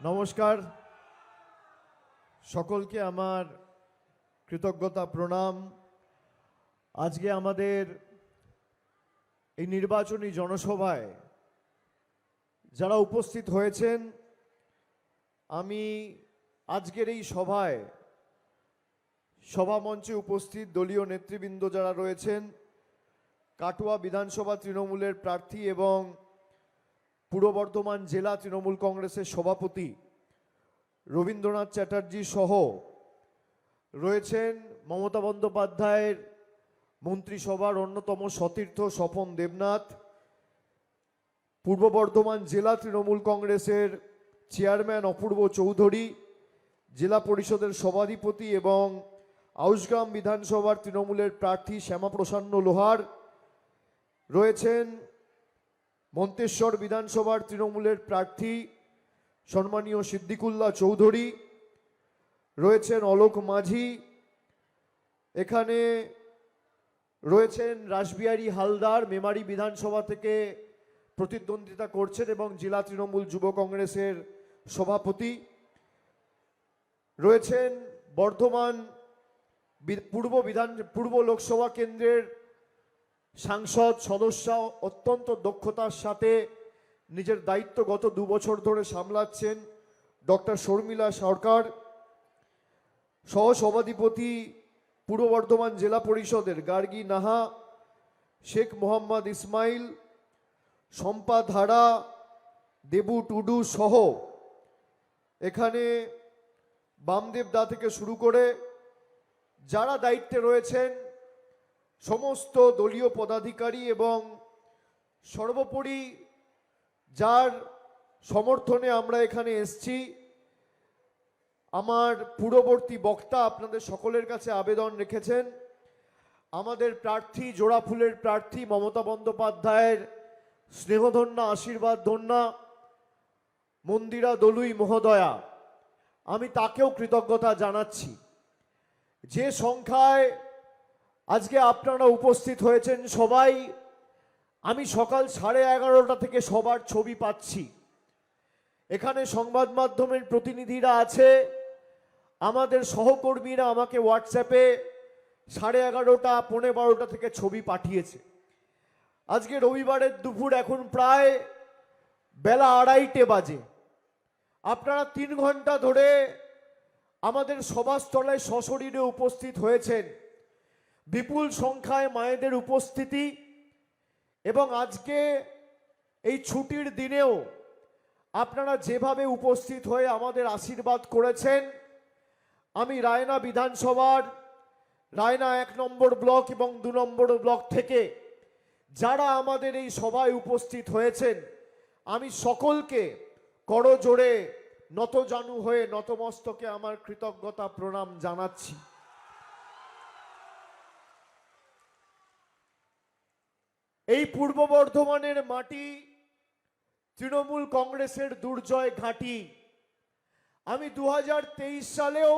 নমস্কার সকলকে আমার কৃতজ্ঞতা প্রণাম। আজকে আমাদের এই নির্বাচনী জনসভায় যারা উপস্থিত হয়েছেন, আমি আজকের এই সভায় সভামঞ্চে উপস্থিত দলীয় নেতৃবৃন্দ যারা রয়েছেন, কাটোয়া বিধানসভা তৃণমূলের প্রার্থী এবং পূর্ব বর্ধমান জেলা তৃণমূল কংগ্রেসের সভাপতি রবীন্দ্রনাথ চ্যাটার্জি সহ রয়েছেন মমতা বন্দ্যোপাধ্যায়ের মন্ত্রিসভার অন্যতম সতীর্থ স্বপন দেবনাথ, পূর্ব বর্ধমান জেলা তৃণমূল কংগ্রেসের চেয়ারম্যান অপূর্ব চৌধুরী, জেলা পরিষদের সভাধিপতি এবং আউশগ্রাম বিধানসভার তৃণমূলের প্রার্থী শ্যামাপ্রসন্ন লোহার, রয়েছেন মন্তেশ্বর বিধানসভার তৃণমূলের প্রার্থী সম্মানীয় সিদ্দিকুল্লাহ চৌধুরী, রয়েছেন অলোক মাঝি, এখানে রয়েছেন রাসবিহারী হালদার, মেমারি বিধানসভা থেকে প্রতিদ্বন্দ্বিতা করছেন এবং জেলা তৃণমূল যুব কংগ্রেসের সভাপতি, রয়েছেন বর্ধমান পূর্ব লোকসভা কেন্দ্রের সাংসদ সদস্য, অত্যন্ত দক্ষতার সাথে নিজের দায়িত্ব গত 2 বছর ধরে সামলাচ্ছেন ডক্টর শর্মিলা সরকার, সহসভাধিপতি পূর্ব বর্ধমান জেলা পরিষদের গার্গী নাহা, শেখ মোহাম্মদ ইসমাইল, শম্পা ধারা, দেবু টুডু সহ এখানে বামদেব দা থেকে শুরু করে যারা দায়িত্বে রয়েছেন সমস্ত দলীয় পদাধিকারী এবং সর্বোপরি যার সমর্থনে আমরা এখানে এসেছি, আমার পূর্ববর্তী বক্তা আপনাদের সকলের কাছে আবেদন রেখেছেন আমাদের প্রার্থী, জোড়াফুলের প্রার্থী মমতা বন্দ্যোপাধ্যায়ের স্নেহধন্যা আশীর্বাদ ধন্যা মন্দিরা দলুই মহোদয়া, আমি তাকেও কৃতজ্ঞতা জানাচ্ছি। যে সংখ্যায় আজকে আপনারা উপস্থিত হয়েছেন সবাই, আমি সকাল 11:30 থেকে সবার ছবি পাচ্ছি। এখানে সংবাদ মাধ্যমের প্রতিনিধিরা আছে, আমাদের সহকর্মীরা আমাকে হোয়াটসঅ্যাপে 11:30, 11:45 থেকে ছবি পাঠিয়েছে। আজকে রবিবারের দুপুর এখন প্রায় বেলা 2:30 বাজে। আপনারা 3 ঘন্টা ধরে আমাদের সভাস্থলে সশরীরে উপস্থিত হয়েছেন, বিপুল সংখ্যায় মায়েদের উপস্থিতি এবং আজকে এই ছুটির দিনেও আপনারা যেভাবে উপস্থিত হয়ে আমাদের আশীর্বাদ করেছেন, আমি রায়না বিধানসভার রায়না 1 নম্বর ব্লক এবং 2 নম্বর ব্লক থেকে যারা আমাদের এই সভায় উপস্থিত হয়েছেন, আমি সকলকে করজোড়ে নতজানু হয়ে নতমস্তকে আমার কৃতজ্ঞতা প্রণাম জানাচ্ছি। এই পূর্ব বর্ধমানের মাটি তৃণমূল কংগ্রেসের দুর্জয় ঘাঁটি। আমি 2023 সালেও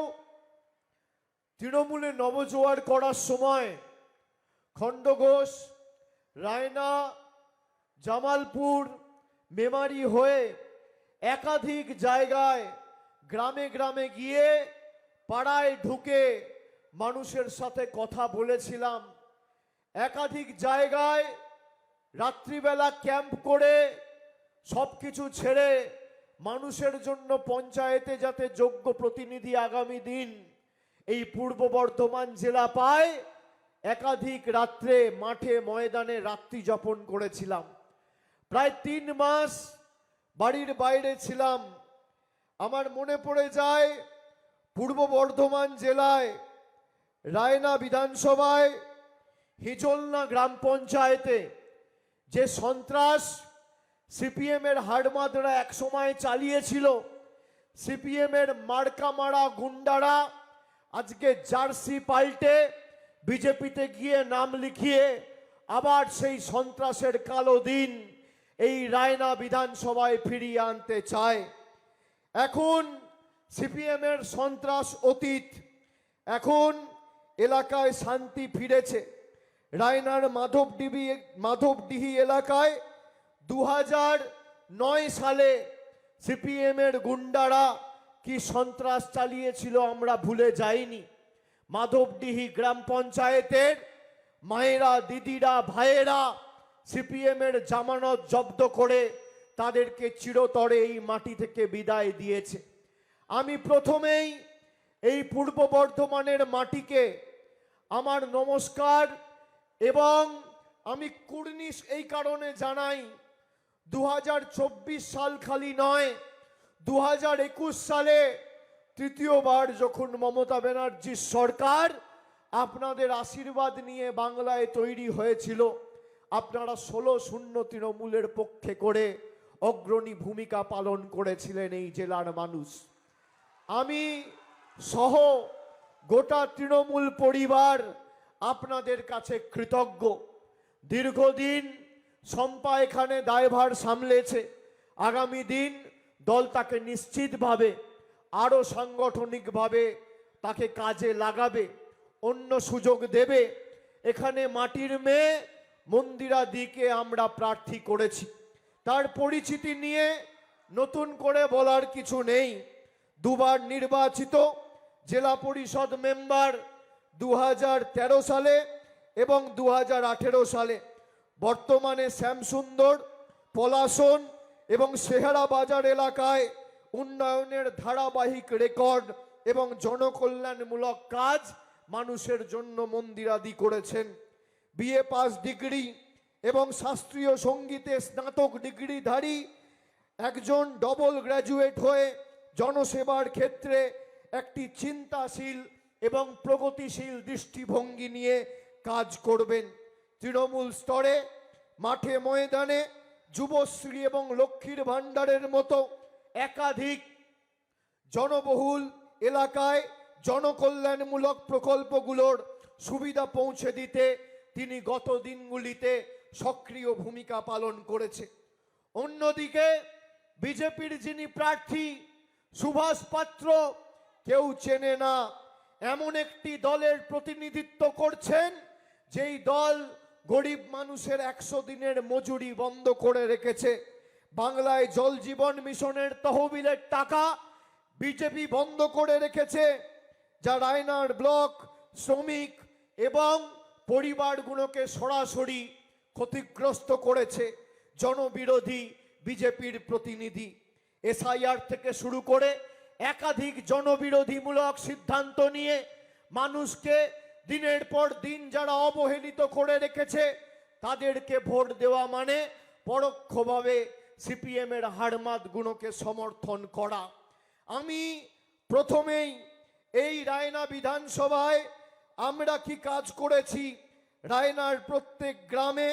তৃণমূলে নবজোয়ার করার সময় খণ্ডঘোষ, রায়না, জামালপুর, মেমারি হয়ে একাধিক জায়গায় গ্রামে গ্রামে গিয়ে পাড়ায় ঢুকে মানুষের সাথে কথা বলেছিলাম। একাধিক জায়গায় রাত্রিবেলা ক্যাম্প করে সবকিছু ছেড়ে মানুষের জন্য পঞ্চায়েতে যাতে যোগ্য প্রতিনিধি আগামী দিন এই পূর্ব বর্ধমান জেলা পায়, একাধিক রাত্রে মাঠে ময়দানে রাত্রি যাপন করেছিলাম। প্রায় 3 মাস বাড়ির বাইরে ছিলাম। আমার মনে পড়ে যায় পূর্ব বর্ধমান জেলায় রায়না বিধানসভায় হিজলনা গ্রাম পঞ্চায়েতে যে সন্ত্রাস সিপিএম এর হাড়মাদরা এক সময় চালিয়েছিল, সিপিএম এর মার্কা মারা গুন্ডারা আজকে জার্সি পাল্টে বিজেপিতে গিয়ে নাম লিখিয়ে আবার সেই সন্ত্রাসের কালো দিন এই রায়না বিধানসভায় ফিরিয়ে আনতে চায়। এখন সিপিএম এর সন্ত্রাস অতীত, এখন এলাকায় শান্তি ফিরেছে। রায়নার মাধবডিহি এলাকায় 2009 সালে সিপিএম এর গুন্ডারা কি সন্ত্রাস চালিয়েছিল আমরা ভুলে যাইনি। মাধবডিহি গ্রাম পঞ্চায়েতের মায়েরা, দিদিরা, ভাইয়েরা সিপিএম এর জামানত জব্দ করে তাদেরকে চিরতরে এই মাটি থেকে বিদায় দিয়েছে। আমি প্রথমেই এই পূর্ব বর্ধমানের মাটিকে আমার নমস্কার এবং আমি কুর্নিশ এই কারণে জানাই, 2024 সাল খালি নয়, 2021 সালে তৃতীয়বার যখন মমতা ব্যানার্জির সরকার আপনাদের আশীর্বাদ নিয়ে বাংলায় তৈরি হয়েছিল, আপনারা 16-0 তৃণমূলের পক্ষে করে অগ্রণী ভূমিকা পালন করেছিলেন এই জেলার মানুষ। আমি সহ গোটা তৃণমূল পরিবার আপনাদের কাছে কৃতজ্ঞ। দীর্ঘদিন শম্পা এখানে দায়ভার সামলেছে, আগামী দিন দল তাকে নিশ্চিতভাবে আরও সাংগঠনিকভাবে তাকে কাজে লাগাবে, অন্য সুযোগ দেবে। এখানে মাটির মেয়ে মন্দিরা দিকে আমরা প্রার্থী করেছি, তার পরিচিতি নিয়ে নতুন করে বলার কিছু নেই। দুবার নির্বাচিত জেলা পরিষদ মেম্বার 2013 সালে এবং 2018 সালে। বর্তমানে শ্যামসুন্দর, পলাশন এবং সেহারা বাজার এলাকায় উন্নয়নের ধারাবাহিক রেকর্ড এবং জনকল্যাণমূলক কাজ মানুষের জন্য মন্দিরাদি করেছেন। বিএ পাস ডিগ্রি এবং শাস্ত্রীয় সঙ্গীতে স্নাতক ডিগ্রিধারী একজন ডবল গ্র্যাজুয়েট হয়ে জনসেবার ক্ষেত্রে একটি চিন্তাশীল এবং প্রগতিশীল দৃষ্টিভঙ্গি নিয়ে কাজ করবেন। তৃণমূল স্তরে মাঠে ময়দানে যুবশ্রী এবং লক্ষ্মীর ভাণ্ডারের মতো একাধিক জনবহুল এলাকায় জনকল্যাণমূলক প্রকল্পগুলোর সুবিধা পৌঁছে দিতে তিনি গত দিনগুলিতে সক্রিয় ভূমিকা পালন করেছে। অন্যদিকে বিজেপির যিনি প্রার্থী সুভাষ পাত্র, কেউ চেনে না এমন একটি দলের প্রতিনিধিত্ব করছেন যেই দল গরিব মানুষের 100 দিনের মজুরি বন্ধ করে রেখেছে। বাংলায় জল জীবন মিশনের তহবিলের টাকা বিজেপি বন্ধ করে রেখেছে, যা রায়নার ব্লক শ্রমিক এবং পরিবারগুলোকে সরাসরি ক্ষতিগ্রস্ত করেছে। জনবিরোধী বিজেপির প্রতিনিধি এসআইআর থেকে শুরু করে একাধিক জনবিরোধীমূলক সিদ্ধান্ত নিয়ে মানুষকে দিনের পর দিন যারা অবহেলিত করে রেখেছে তাদেরকে ভোট দেওয়া মানে পরোক্ষভাবে সিপিএম এর হাড়মাতগুলোকে সমর্থন করা। আমি প্রথমেই এই রায়না বিধানসভায় আমরা কি কাজ করেছি, রায়নার প্রত্যেক গ্রামে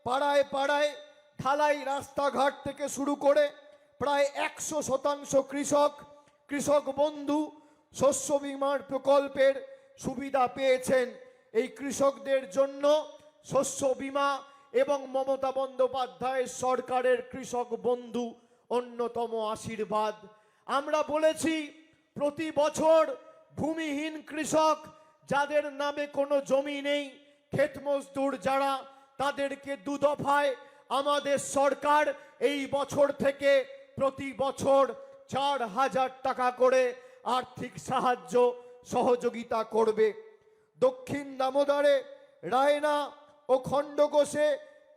পাড়ায় পাড়ায় ঢালাই রাস্তাঘাট থেকে শুরু করে প্রায় 100% কৃষক বন্ধু শস্য বীমার প্রকল্পের সুবিধা পেয়েছেন। এই কৃষকদের জন্য শস্য বীমা এবং মমতা বন্দ্যোপাধ্যায়ের সরকারের কৃষক বন্ধু অন্যতম আশীর্বাদ। আমরা বলেছি প্রতি বছর ভূমিহীন কৃষক যাদের নামে কোনো জমি নেই, ক্ষেত মজদুর যারা, তাদেরকে 2 দফায় আমাদের সরকার এই বছর থেকে প্রতি বছর 4000 টাকা করে আর্থিক সাহায্য সহযোগিতা করবে। দক্ষিণ দামোদরে রায়না ও খণ্ডঘোষে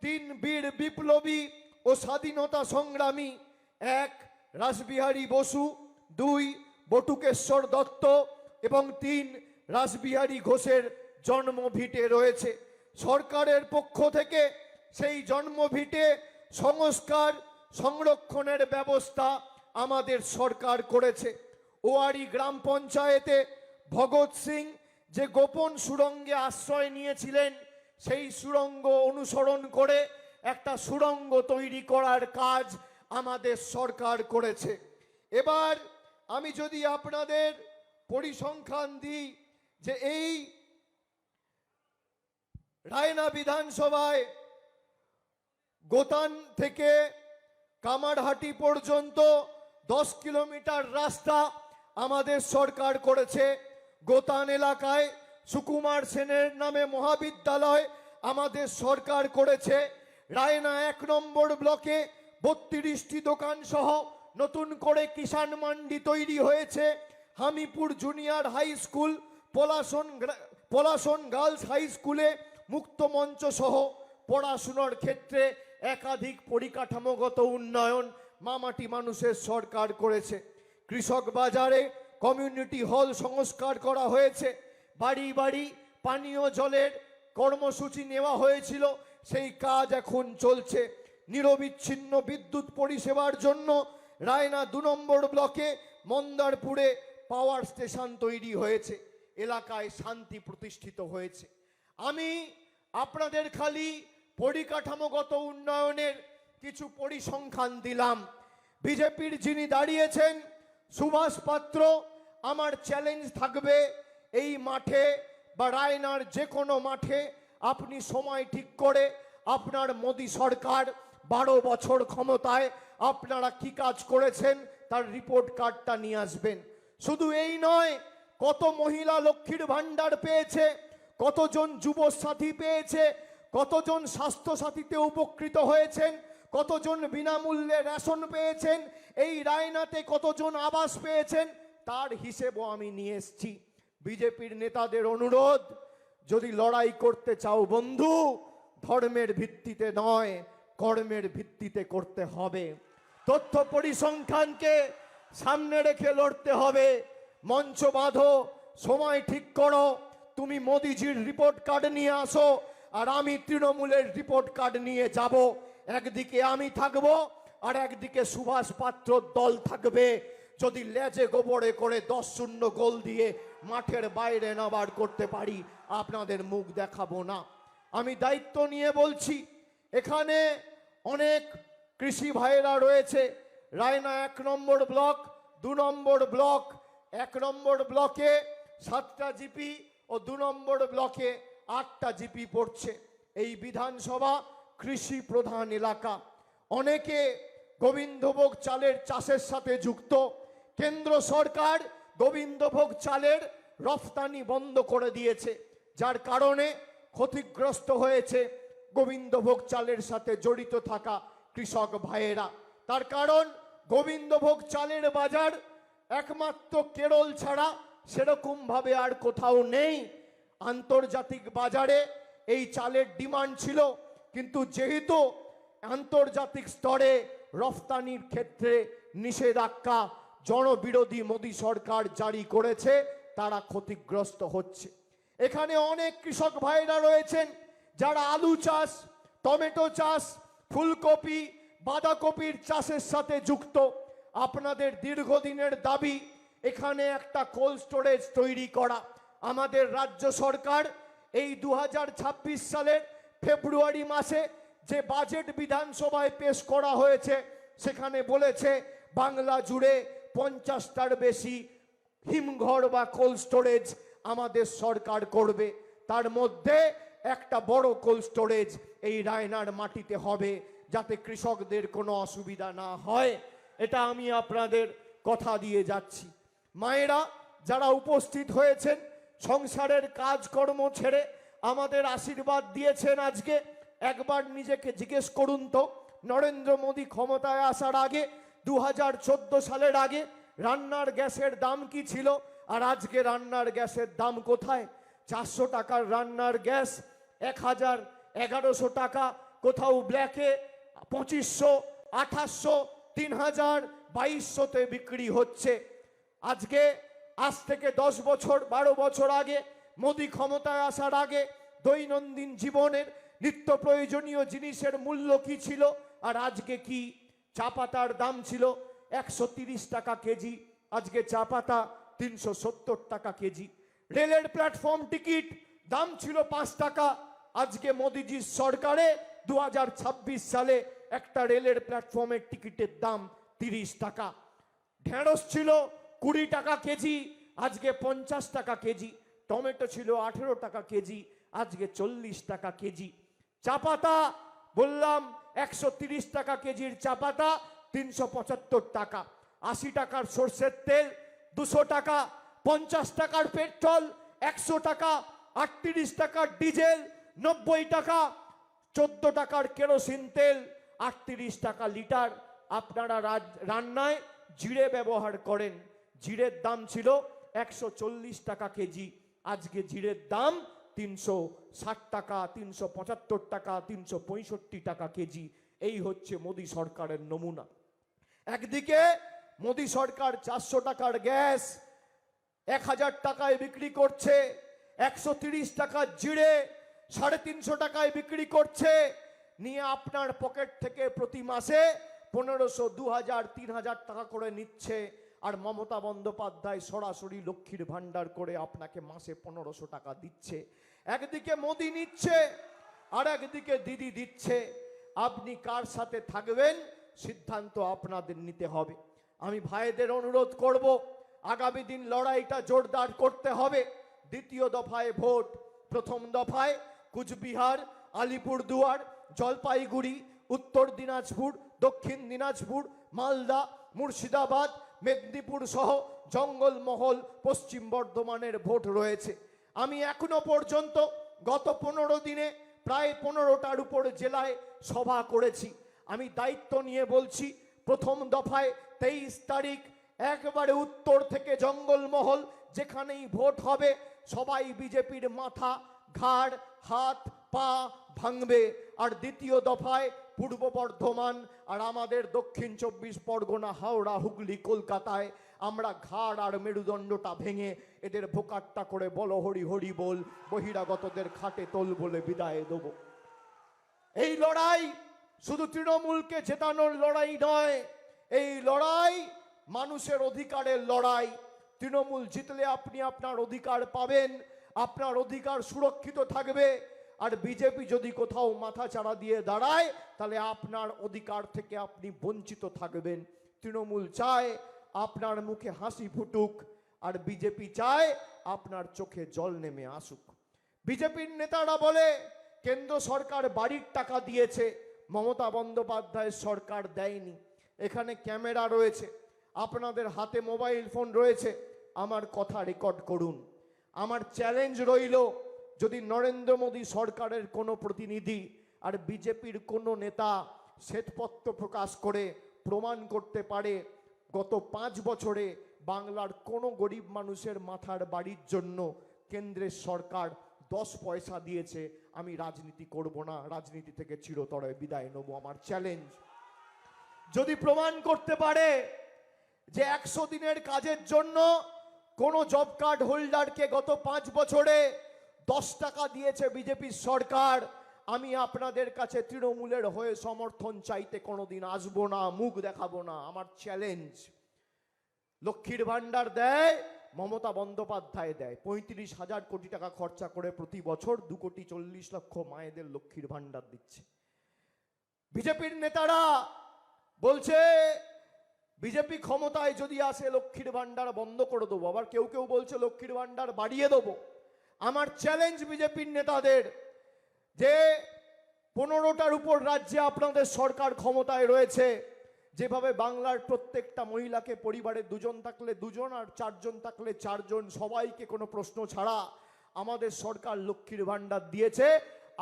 3 বীর বিপ্লবী ও স্বাধীনতা সংগ্রামী, 1 রাসবিহারী বসু, 2 বটুকেশ্বর দত্ত এবং 3 রাসবিহারী ঘোষের জন্মভিটে রয়েছে। সরকারের পক্ষ থেকে সেই জন্মভিটে সংস্কার সংরক্ষণের ব্যবস্থা আমাদের সরকার করেছে। ওয়ারি গ্রাম পঞ্চায়েতে ভগৎ সিং যে গোপন সুড়ঙ্গে আশ্রয় নিয়েছিলেন, সেই সুড়ঙ্গ অনুসরণ করে একটা সুড়ঙ্গ তৈরি করার কাজ আমাদের সরকার করেছে। এবার আমি যদি আপনাদের পরিসংখ্যান দিই যে এই রায়না বিধানসভায় গোতান থেকে কামারহাটি পর্যন্ত 10 কিলোমিটার রাস্তা আমাদের সরকার করেছে। গোতান এলাকায় সুকুমার সেনের নামে মহাবিদ্যালয় আমাদের সরকার করেছে। রায়না 1 নম্বর ব্লকে 32টি দোকান সহ নতুন করে কিষাণ মান্ডি তৈরি হয়েছে, Hamipur junior high school, Palashan girls high স্কুলে মুক্ত মঞ্চ সহ পড়াশোনার ক্ষেত্রে একাধিক পরিকাঠামোগত উন্নয়ন মামাটি মানুষের সরকার করেছে। কৃষক বাজারে কমিউনিটি হল সংস্কার করা হয়েছে। বাড়ি বাড়ি পানীয় জলের কর্মসূচি নেওয়া হয়েছিল, সেই কাজ এখন চলছে। নিরবিচ্ছিন্ন বিদ্যুৎ পরিষেবার জন্য রায়না 2 নম্বর ব্লকে মন্দারপুরে পাওয়ার স্টেশন তৈরি হয়েছে। এলাকায় শান্তি প্রতিষ্ঠিত হয়েছে। আমি আপনাদের খালি পরিকাঠামোগত উন্নয়নের কিছু পরিসংখ্যান দিলাম। বিজেপির যিনি দাঁড়িয়েছেন সুভাষ পাত্র, আমার চ্যালেঞ্জ থাকবে এই মাঠে বা রায়নার যে কোনো মাঠে আপনি সময় ঠিক করে আপনার মোদী সরকার 12 বছর ক্ষমতায় আপনারা কি কাজ করেছেন তার রিপোর্ট কার্ডটা নিয়ে আসবেন। শুধু এই নয়, কত মহিলা লক্ষ্মীর ভান্ডার পেয়েছে, কতজন যুব সাথী পেয়েছে, কতজন স্বাস্থ্য সাথীতে উপকৃত হয়েছেন, কতজন বিনামূল্যে রেশন পেয়েছেন, এই রায়নাতে কতজন আবাস পেয়েছেন, তার হিসেবও আমি নিয়ে এসেছি। বিজেপির নেতাদের অনুরোধ, যদি লড়াই করতে চাও বন্ধু, ধর্মের ভিত্তিতে নয়, কর্মের ভিত্তিতে করতে হবে। তথ্য পরিসংখ্যানকে সামনে রেখে লড়তে হবে। মঞ্চ বাঁধো, সময় ঠিক করো, তুমি মোদিজির রিপোর্ট কার্ড নিয়ে আসো আর আমি তৃণমূলের রিপোর্ট কার্ড নিয়ে যাব। একদিকে আমি থাকবো আর একদিকে সুভাষ পাত্রর দল থাকবে। যদি লেজে গোবরে করে 10-0 গোল দিয়ে মাঠের বাইরে না বার করতে পারি, আপনাদের মুখ দেখাবো না। আমি দায়িত্ব নিয়ে বলছি, এখানে অনেক কৃষি ভাইয়েরা রয়েছে। রায়না 1 নম্বর ব্লক, 2 নম্বর ব্লক, 1 নম্বর ব্লকে 7টা জিপি ও 2 নম্বর ব্লকে 8টা জিপি পড়ছে। এই বিধানসভা কৃষি প্রধান এলাকা। অনেকে গোবিন্দভোগ চালের চাষের সাথে যুক্ত। কেন্দ্র সরকার গোবিন্দভোগ চালের রফতানি বন্ধ করে দিয়েছে, যার কারণে ক্ষতিগ্রস্ত হয়েছে গোবিন্দভোগ চালের সাথে জড়িত থাকা কৃষক ভাইয়েরা। তার কারণ গোবিন্দভোগ চালের বাজার একমাত্র কেরল ছাড়া সেরকম ভাবে আর কোথাও নেই। আন্তর্জাতিক বাজারে এই চালের ডিমান্ড ছিল, কিন্তু যেহেতু আন্তর্জাতিক স্তরে রফতানির ক্ষেত্রে নিষেধাজ্ঞা জনবিরোধী মোদী সরকার জারি করেছে, তারা ক্ষতিগ্রস্ত হচ্ছে। এখানে অনেক কৃষক ভাইরা রয়েছেন যারা আলু চাষ, টমেটো চাষ, ফুলকপি, বাঁধাকপির চাষের সাথে যুক্ত। আপনাদের দীর্ঘদিনের দাবি এখানে একটা কোল্ড স্টোরেজ তৈরি করা। আমাদের রাজ্য সরকার এই 2026 সালের ফেব্রুয়ারি মাসে যে বাজেট বিধানসভায় পেশ করা হয়েছে, সেখানে বলেছে বাংলা জুড়ে 50টার বেশি হিমঘর বা কোল্ড স্টোরেজ আমাদের সরকার করবে। তার মধ্যে একটা বড় কোল্ড স্টোরেজ এই রায়নার মাটিতে হবে, যাতে কৃষকদের কোনো অসুবিধা না হয়। এটা আমি আপনাদের কথা দিয়ে যাচ্ছি। মায়েরা যারা উপস্থিত হয়েছেন, সংসারের কাজকর্ম ছেড়ে আমাদের আশীর্বাদ দিয়েছেন আজকে, একবার নিজেকে জিজ্ঞেস করুন তো, নরেন্দ্র মোদী ক্ষমতায় আসার আগে 2014 সালের আগে রান্নার গ্যাসের দাম কি ছিল আর আজকে রান্নার গ্যাসের দাম কোথায়? 400 টাকার রান্নার গ্যাস 1100 টাকা, কোথাও ব্ল্যাকে 2500, 2800, 3000, 2200-তে বিক্রি হচ্ছে। আজকে আজ থেকে 10 বছর 12 বছর আগে মোদী ক্ষমতায় আসার আগে দৈনন্দিন জীবনের নিত্য প্রয়োজনীয় জিনিসের মূল্য কি ছিল আর আজকে কি? চা পাতার দাম ছিল 130 টাকা কেজি, আজকে চা পাতা 370 টাকা কেজি। রেলের প্ল্যাটফর্ম টিকিট দাম ছিল 5 টাকা, আজকে মোদিজির সরকারে 2026 সালে একটা রেলের প্ল্যাটফর্মের টিকিটের দাম 30 টাকা। ঢেঁড়স ছিল 20 টাকা কেজি, আজকে 50 টাকা কেজি। টমেটো ছিল 18 টাকা কেজি, আজকে 40 টাকা কেজি। চা পাতা বললাম 130 টাকা কেজির চা পাতা 375 টাকা। 80 টাকার সরষের তেল 200 টাকা, 50 টাকার পেট্রোল 100 টাকা, 38 টাকার ডিজেল 90 টাকা, 14 টাকার কেরোসিন তেল 38 টাকা লিটার, আপনারা রান্নায় জিরে ব্যবহার করেন। জিরের দাম ছিল 140 টাকা কেজি, আজকে জিরের দাম 360 টাকা, 375 টাকা, 365 টাকা কেজি। এই হচ্ছে মোদী সরকারের নমুনা। একদিকে মোদী সরকার 400 টাকার গ্যাস 1000 টাকায় বিক্রি করছে, 130 টাকার জিরে 350 টাকায় বিক্রি করছে, নিয়ে আপনার পকেট থেকে প্রতি মাসে 1500, 2000, 3000 টাকা করে নিচ্ছে। আর মমতা বন্দ্যোপাধ্যায় সরাসরি লক্ষ্মীর ভান্ডার করে আপনাকে মাসে 1500 টাকা দিচ্ছে। একদিকে মোদি নিচ্ছে আর একদিকে দিদি দিচ্ছে। আপনি কার সাথে থাকবেন সিদ্ধান্ত আপনাদের নিতে হবে। আমি ভাইদের অনুরোধ করব, আগামী দিন লড়াইটা জোরদার করতে হবে। দ্বিতীয় দফায় ভোট, প্রথম দফায় কুচবিহার, আলিপুরদুয়ার, জলপাইগুড়ি, উত্তর দিনাজপুর, দক্ষিণ দিনাজপুর, মালদা, মুর্শিদাবাদ, মেদিনীপুর সহ জঙ্গলমহল, পশ্চিম বর্ধমানের ভোট রয়েছে। আমি এখনো পর্যন্ত গত 15 দিনে প্রায় 15টার উপর জেলায় সভা করেছি। আমি দায়িত্ব নিয়ে বলছি, প্রথম দফায় 23 তারিখ একবারে উত্তর থেকে জঙ্গলমহল যেখানেই ভোট হবে সবাই বিজেপির মাথা, ঘাড়, হাত, পা ভাঙবে। আর দ্বিতীয় দফায় পূর্ব বর্ধমান আর আমাদের দক্ষিণ 24 পরগনা, হাওড়া, হুগলি, কলকাতায় আমরা ঘাড় আর মেরুদণ্ডটা ভেঙে এদের ভোকাট্টা করে বলো হরি হরি বল, বহিরাগতদের খাটে তোল বলে বিদায় দেব। এই লড়াই শুধু তৃণমূলকে জেতানোর লড়াই নয়, এই লড়াই মানুষের অধিকারের লড়াই। তৃণমূল জিতলে আপনি আপনার অধিকার পাবেন, আপনার অধিকার সুরক্ষিত থাকবে। আর বিজেপি যদি কোথাও মাথা চাড়া দিয়ে দাঁড়ায় তাহলে আপনার অধিকার থেকে আপনি বঞ্চিত থাকবেন। তৃণমূল চায় আপনার মুখে হাসি ফুটুক, আর বিজেপি চায় আপনার চোখে জল নেমে আসুক। বিজেপির নেতারা বলে কেন্দ্র সরকার বাড়ির টাকা দিয়েছে, মমতা বন্দ্যোপাধ্যায়ের সরকার দেয়নি। এখানে ক্যামেরা রয়েছে, আপনাদের হাতে মোবাইল ফোন রয়েছে, আমার কথা রেকর্ড করুন। আমার চ্যালেঞ্জ রইল, যদি নরেন্দ্র মোদী সরকারের কোনো প্রতিনিধি আর বিজেপির কোনো নেতা শ্বেতপত্র প্রকাশ করে প্রমাণ করতে পারে গত 5 বছরে বাংলার কোনো গরিব মানুষের মাথার বাড়ির জন্য কেন্দ্রের সরকার 10 পয়সা দিয়েছে, আমি রাজনীতি করব না, রাজনীতি থেকে চিরতরে বিদায় নেব। আমার চ্যালেঞ্জ, যদি প্রমাণ করতে পারে যে 100 দিনের কাজের জন্য কোনো জব কার্ড হোল্ডারকে গত 5 বছরে 10 টাকা দিয়েছে বিজেপির সরকার, আমি আপনাদের কাছে তৃণমূলের হয়ে সমর্থন চাইতে কোনোদিন আসবো না, মুখ দেখাবো না। আমার চ্যালেঞ্জ। লক্ষ্মীর ভান্ডার দেয় মমতা বন্দ্যোপাধ্যায় দেয়, 35,000 কোটি টাকা খরচা করে প্রতি বছর 2,40,00,000 মায়েদের লক্ষ্মীর ভান্ডার দিচ্ছে। বিজেপির নেতারা বলছে বিজেপি ক্ষমতায় যদি আসে লক্ষ্মীর ভান্ডার বন্ধ করে দেবো, আবার কেউ কেউ বলছে লক্ষ্মীর ভান্ডার বাড়িয়ে দেবো। আমার চ্যালেঞ্জ বিজেপির নেতাদের, যে 15টার উপর রাজ্যে আপনাদের সরকার ক্ষমতায় রয়েছে, যেভাবে বাংলার প্রত্যেকটা মহিলাকে পরিবারে 2 জন থাকলে 2 জন আর 4 জন থাকলে 4 জন, সবাইকে কোনো প্রশ্ন ছাড়া আমাদের সরকার লক্ষ্মীর ভান্ডার দিয়েছে,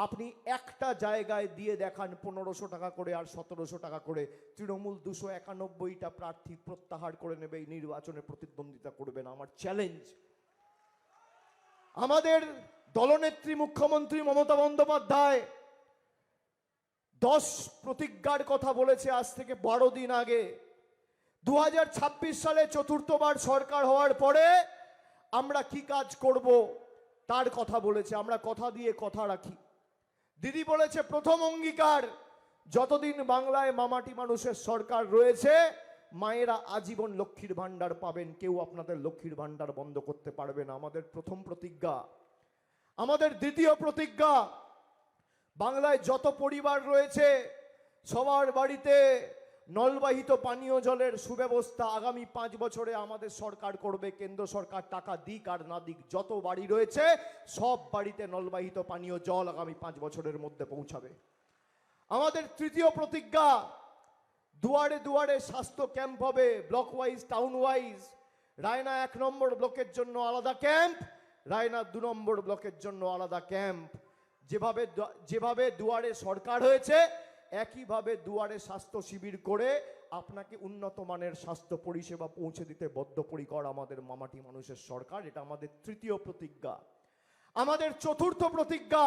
আপনি একটা জায়গায় দিয়ে দেখান 1500 টাকা করে আর 1700 টাকা করে। তৃণমূল 291টা প্রার্থী প্রত্যাহার করে নেবে, এই নির্বাচনে প্রতিদ্বন্দ্বিতা করবে না। আমার চ্যালেঞ্জ। আমাদের দলনেত্রী মুখ্যমন্ত্রী মমতা বন্দ্যোপাধ্যায় 10 প্রতিজ্ঞার কথা বলেছে আজ থেকে 12 দিন আগে। 2026 সালে 4র্থবার সরকার হওয়ার পরে আমরা কি কাজ করব তার কথা বলেছে। আমরা কথা দিয়ে কথা রাখি। দিদি বলেছে প্রথম অঙ্গীকার, যতদিন বাংলায় মামাটি মানুষের সরকার রয়েছে মায়েরা আজীবন লক্ষ্মীর ভান্ডার পাবেন, কেউ আপনাদের লক্ষ্মীর ভান্ডার বন্ধ করতে পারবে না। আমাদের প্রথম প্রতিজ্ঞা। আমাদের দ্বিতীয় প্রতিজ্ঞা, বাংলায় যত পরিবার রয়েছে সবার বাড়িতে নলবাহিত পানীয় জলের সুব্যবস্থা আগামী 5 বছরে আমাদের সরকার করবে। কেন্দ্র সরকার টাকা দিক আর না দিক, যত বাড়ি রয়েছে সব বাড়িতে নলবাহিত পানীয় জল আগামী 5 বছরের মধ্যে পৌঁছাবে। আমাদের তৃতীয় প্রতিজ্ঞা, দুয়ারে দুয়ারে স্বাস্থ্য ক্যাম্প হবে, block wise, town wise. Raina 1 নম্বর ব্লকের জন্য আলাদা ক্যাম্প, রায়না 2 নম্বর ব্লকের জন্য আলাদা ক্যাম্প। যেভাবে দুয়ারে সরকার হয়েছে একইভাবে দুয়ারে স্বাস্থ্য শিবির করে আপনাকে উন্নত মানের স্বাস্থ্য পরিষেবা পৌঁছে দিতে বদ্ধপরিকর আমাদের মামাটি মানুষের সরকার। এটা আমাদের তৃতীয় প্রতিজ্ঞা। আমাদের চতুর্থ প্রতিজ্ঞা,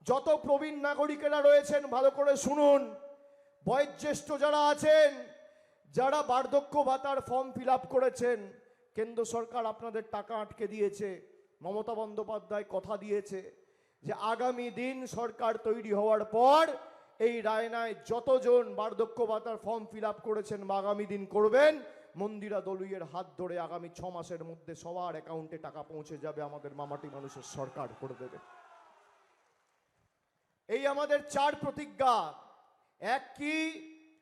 যত প্রবীণ নাগরিকেরা রয়েছেন ভালো করে শুনুন, বয়োজ্যেষ্ঠ যারা আছেন, যারা বার্ধক্য ভাতার ফর্ম ফিল আপ করেছেন, কেন্দ্র সরকার আপনাদের টাকা আটকে দিয়েছে। মমতা বন্দ্যোপাধ্যায় কথা দিয়েছে যে আগামী দিন সরকার তৈরি হওয়ার পর এই রায়নায় যতজন বার্ধক্য ভাতার ফর্ম ফিল আপ করেছেন বা আগামী দিন করবেন, মন্দিরা দলুইয়ের হাত ধরে আগামী 6 মাসের মধ্যে সবার অ্যাকাউন্টে টাকা পৌঁছে যাবে, আমাদের মামাটি মানুষের সরকার করে দেবে। এই আমাদের 4 প্রতিজ্ঞা। এক কি?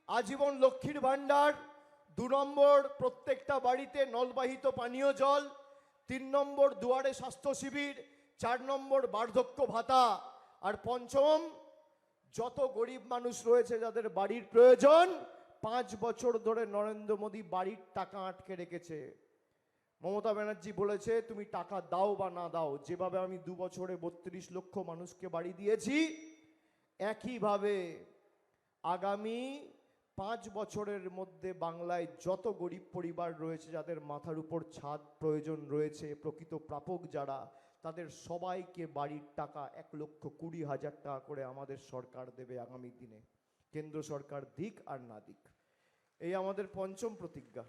আজীবন লক্ষ্মীর ভান্ডার। 2 নম্বর, প্রত্যেকটা বাড়িতে নলবাহিত পানীয় জল। 3 নম্বর, দুয়ারে স্বাস্থ্য শিবির। 4 নম্বর, বার্ধক্য ভাতা। আর 5ম, যত গরিব মানুষ রয়েছে যাদের বাড়ির প্রয়োজন, 5 বছর ধরে নরেন্দ্র মোদী বাড়ির টাকা আটকে রেখেছে। মমতা ব্যানার্জি বলেছে তুমি টাকা দাও বা না দাও, যেভাবে আমি 2 বছরে 32 লক্ষ মানুষকে বাড়ি দিয়েছি, একইভাবে আগামী 5 বছরের মধ্যে বাংলায় যত গরিব পরিবার রয়েছে, যাদের মাথার উপর ছাদ প্রয়োজন রয়েছে, প্রকৃত প্রাপক যারা, তাদের সবাইকে বাড়ির টাকা 1,20,000 টাকা করে আমাদের সরকার দেবে আগামী দিনে, কেন্দ্র সরকার দিক আর না দিক। এই আমাদের 5ম প্রতিজ্ঞা।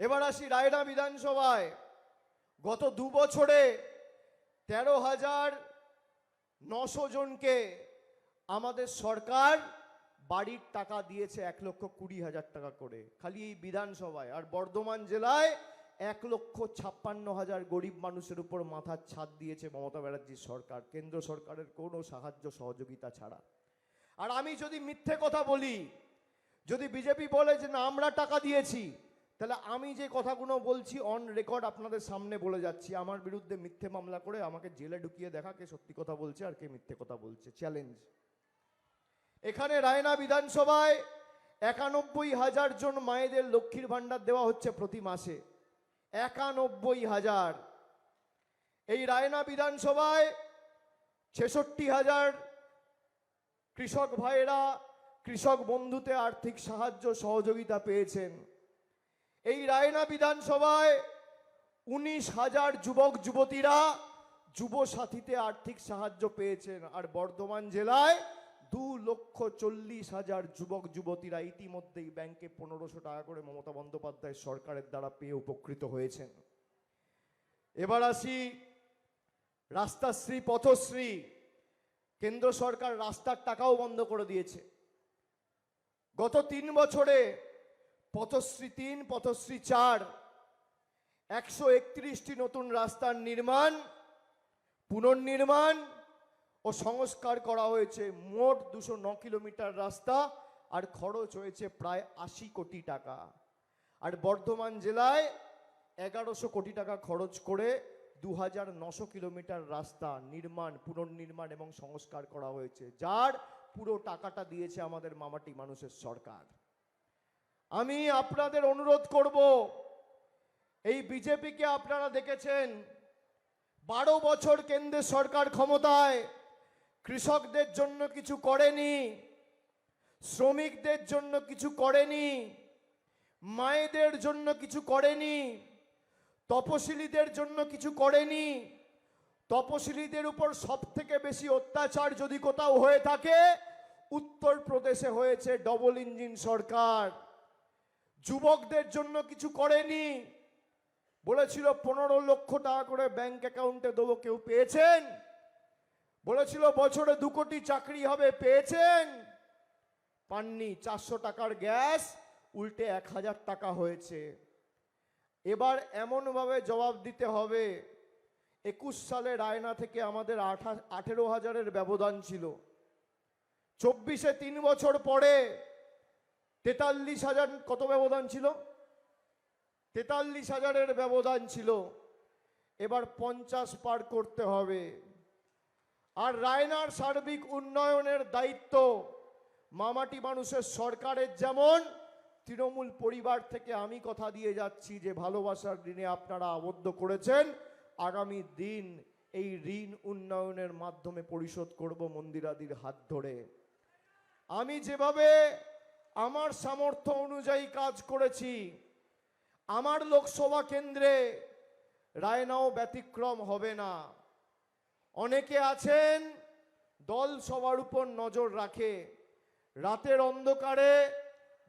এবার আসি রায়না বিধানসভায়। গত 2 বছরে 13,900 জনকে আমাদের সরকার বাড়ির টাকা দিয়েছে 1,20,000 টাকা করে, খালি এই বিধানসভায়। আর বর্ধমান জেলায় 1,56,000 গরিব মানুষের উপর মাথার ছাদ দিয়েছে মমতা ব্যানার্জির সরকার, কেন্দ্র সরকারের কোনো সাহায্য সহযোগিতা ছাড়া। আর আমি যদি মিথ্যে কথা বলি, যদি বিজেপি বলে যে না আমরা টাকা দিয়েছি, তাহলে আমি যে কথাগুলো বলছি অন রেকর্ড আপনাদের সামনে বলে যাচ্ছি, আমার বিরুদ্ধে মিথ্যে মামলা করে আমাকে জেলে ঢুকিয়ে দেখা কে সত্যি কথা বলছে আর কে মিথ্যে কথা বলছে, চ্যালেঞ্জ। এখানে রায়না বিধানসভায় 91,000 জন মায়েদের লক্ষ্মীর ভান্ডার দেওয়া হচ্ছে প্রতি মাসে, 91,000। এই রায়না বিধানসভায় 66,000 কৃষক ভাইয়েরা কৃষক বন্ধুতে আর্থিক সাহায্য সহযোগিতা পেয়েছেন। এই রায়না বিধানসভায় 19,000 যুবক যুবতীরা যুব সাথীতে আর্থিক সাহায্য পেয়েছেন। আর বর্ধমান জেলায় 2,40,000 যুবক যুবতীরা ইতিমধ্যেই ব্যাংকে 1,500 টাকা করে মমতা বন্দ্যোপাধ্যায় সরকারের দ্বারা পেয়ে উপকৃত হয়েছেন। এবার আসি রাস্তাশ্রী পথশ্রী। কেন্দ্র সরকার রাস্তার টাকাও বন্ধ করে দিয়েছে। গত 3 বছরে পথশ্রী 3, পথশ্রী 4, 131টি নতুন রাস্তার নির্মাণ, পুনর্নির্মাণ ও সংস্কার করা হয়েছে। মোট 209 কিলোমিটার রাস্তা, আর খরচ হয়েছে প্রায় 80 কোটি টাকা। আর বর্ধমান জেলায় 1100 কোটি টাকা খরচ করে 2,900 কিলোমিটার রাস্তা নির্মাণ, পুনর্নির্মাণ এবং সংস্কার করা হয়েছে, যার পুরো টাকাটা দিয়েছে আমাদের মামাটি মানুষের সরকার। আমি আপনাদের অনুরোধ করব, এই বিজেপিকে আপনারা দেখেছেন 12 বছর কেন্দ্রের সরকার ক্ষমতায়, কৃষকদের জন্য কিছু করেনি, শ্রমিকদের জন্য কিছু করেনি, মায়েদের জন্য কিছু করেনি, তপশিলীদের জন্য কিছু করেনি। তপশিলীদের উপর সবথেকে বেশি অত্যাচার যদি কোথাও হয়ে থাকে, উত্তরপ্রদেশে হয়েছে ডবল ইঞ্জিন সরকার। যুবকদের জন্য কিছু করেনি, বলেছিল 15 লক্ষ টাকা করে ব্যাংক অ্যাকাউন্টে দেবো, কেউ পেয়েছেন? বলেছিল বছরে 2 কোটি চাকরি হবে, পেয়েছেন? পাননি। 400 টাকার গ্যাস উল্টে 1,000 টাকা হয়েছে। এবার এমনভাবে জবাব দিতে হবে, 21 সালে রায়না থেকে আমাদের 18,000-এর ব্যবধান ছিল, 24-এ 3 বছর পরে 43,000, কত ব্যবধান ছিল? 43,000-এর ব্যবধান ছিল। এবার 50 পার করতে হবে। আর রায়নার সার্বিক উন্নয়নের দায়িত্ব মামাটি মানুষের সরকারের, যেমন তৃণমূল পরিবার থেকে আমি কথা দিয়ে যাচ্ছি যে ভালোবাসার ঋণে আপনারা আবদ্ধ করেছেন, আগামী দিন এই ঋণ উন্নয়নের মাধ্যমে পরিশোধ করব মন্দিরাদির হাত ধরে। আমি যেভাবে আমার সামর্থ্য অনুযায়ী কাজ করেছি। আমার লোকসভা কেন্দ্রে রায়নাও ব্যতিক্রম হবে না। অনেকে আছেন দল সবার উপর নজর রাখে, রাতের অন্ধকারে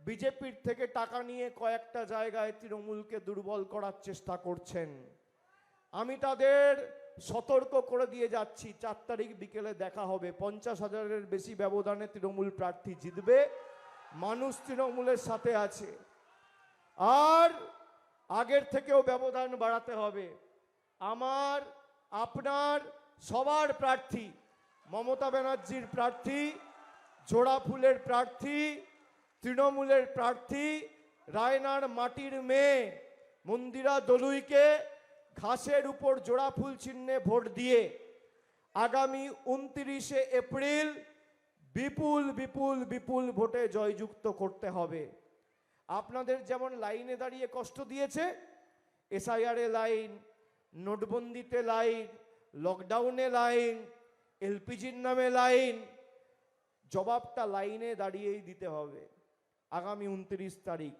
বিজেপির থেকে টাকা নিয়ে কয়েকটা জায়গায় তৃণমূলকে দুর্বল করার চেষ্টা করছেন। আমি তাদের সতর্ক করে দিয়ে যাচ্ছি, 4 তারিখ বিকেলে দেখা হবে। 50,000-এর বেশি ব্যবধানে তৃণমূল প্রার্থী জিতবে। মানুষ তৃণমূলের সাথে আছে, আর আগের থেকেও ব্যবধান বাড়াতে হবে। আমার, আপনার, সবার প্রার্থী, মমতা ব্যানার্জির প্রার্থী, জোড়াফুলের প্রার্থী, তৃণমূলের প্রার্থী, রায়নার মাটির মেয়ে মন্দিরা দলুইকে ঘাসের উপর জোড়াফুল চিহ্নে ভোট দিয়ে আগামী 29শে এপ্রিল বিপুল বিপুল বিপুল ভোটে জয়যুক্ত করতে হবে। আপনাদের যেমন লাইনে দাঁড়িয়ে কষ্ট দিয়েছে, এসআইআর এ লাইন, নোটবন্দিতে লাইন, লকডাউনে লাইন, এলপিজির নামে লাইন, জবাবটা লাইনে দাঁড়িয়েই দিতে হবে। আগামী 29 তারিখ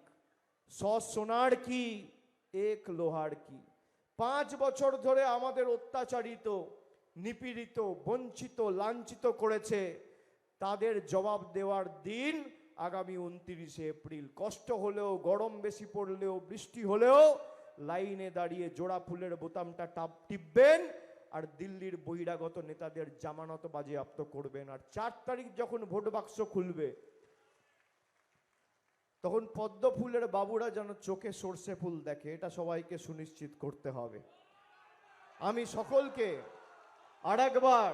100 সোনার কি, 1 লোহার কি। 5 বছর ধরে আমাদের অত্যাচারিত, নিপীড়িত, বঞ্চিত, লাঞ্ছিত করেছে, তাদের জবাব দেওয়ার দিন আগামী 29শে এপ্রিল। কষ্ট হলেও, গরম বেশি পড়লেও, বৃষ্টি হলেও লাইনে দাঁড়িয়ে জোড়া ফুলের বোতামটা টিপবেন আর দিল্লির বহিরাগত নেতাদের জামানত বাজেয়াপ্ত করবেন। আর 4 তারিখ যখন ভোট বাক্স খুলবে, তখন পদ্ম ফুলের বাবুরা যেন চোখে সর্ষে ফুল দেখে, এটা সবাইকে সুনিশ্চিত করতে হবে। আমি সকলকে আরেকবার,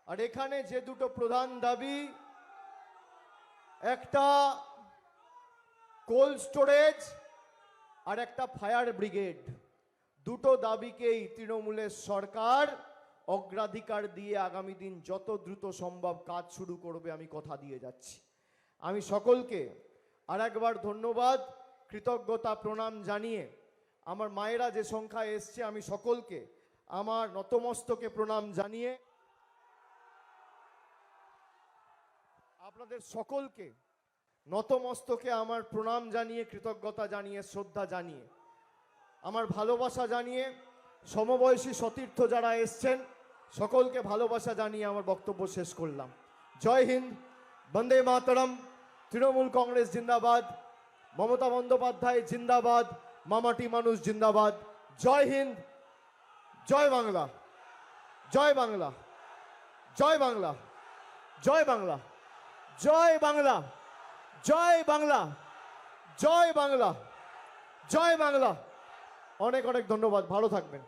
আর এখানে যে দুটো প্রধান দাবি, একটা কোল্ড স্টোরেজ আর একটা ফায়ার ব্রিগেড, দুটো দাবিকেই তৃণমূলের সরকার অগ্রাধিকার দিয়ে আগামী দিন যত দ্রুত সম্ভব কাজ শুরু করবে, আমি কথা দিয়ে যাচ্ছি। আমি সকলকে আরেকবার ধন্যবাদ, কৃতজ্ঞতা, প্রণাম জানিয়ে, আমার মায়েরা যে সংখ্যা এসছে, আমি সকলকে আমার নতমস্তকে প্রণাম জানিয়ে, আপনাদের সকলকে নতমস্তকে আমার প্রণাম জানিয়ে, কৃতজ্ঞতা জানিয়ে, শ্রদ্ধা জানিয়ে, আমার ভালোবাসা জানিয়ে, সমবয়সী সতীর্থ যারা এসছেন সকলকে ভালোবাসা জানিয়ে আমার বক্তব্য শেষ করলাম। জয় হিন্দ, বন্দে মাতরম, তৃণমূল কংগ্রেস জিন্দাবাদ, মমতা বন্দ্যোপাধ্যায় জিন্দাবাদ, মামাটি মানুষ জিন্দাবাদ। জয় হিন্দ, জয় বাংলা, জয় বাংলা, জয় বাংলা, জয় বাংলা, জয় বাংলা, জয় বাংলা, জয় বাংলা, জয় বাংলা। অনেক অনেক ধন্যবাদ, ভালো থাকবেন।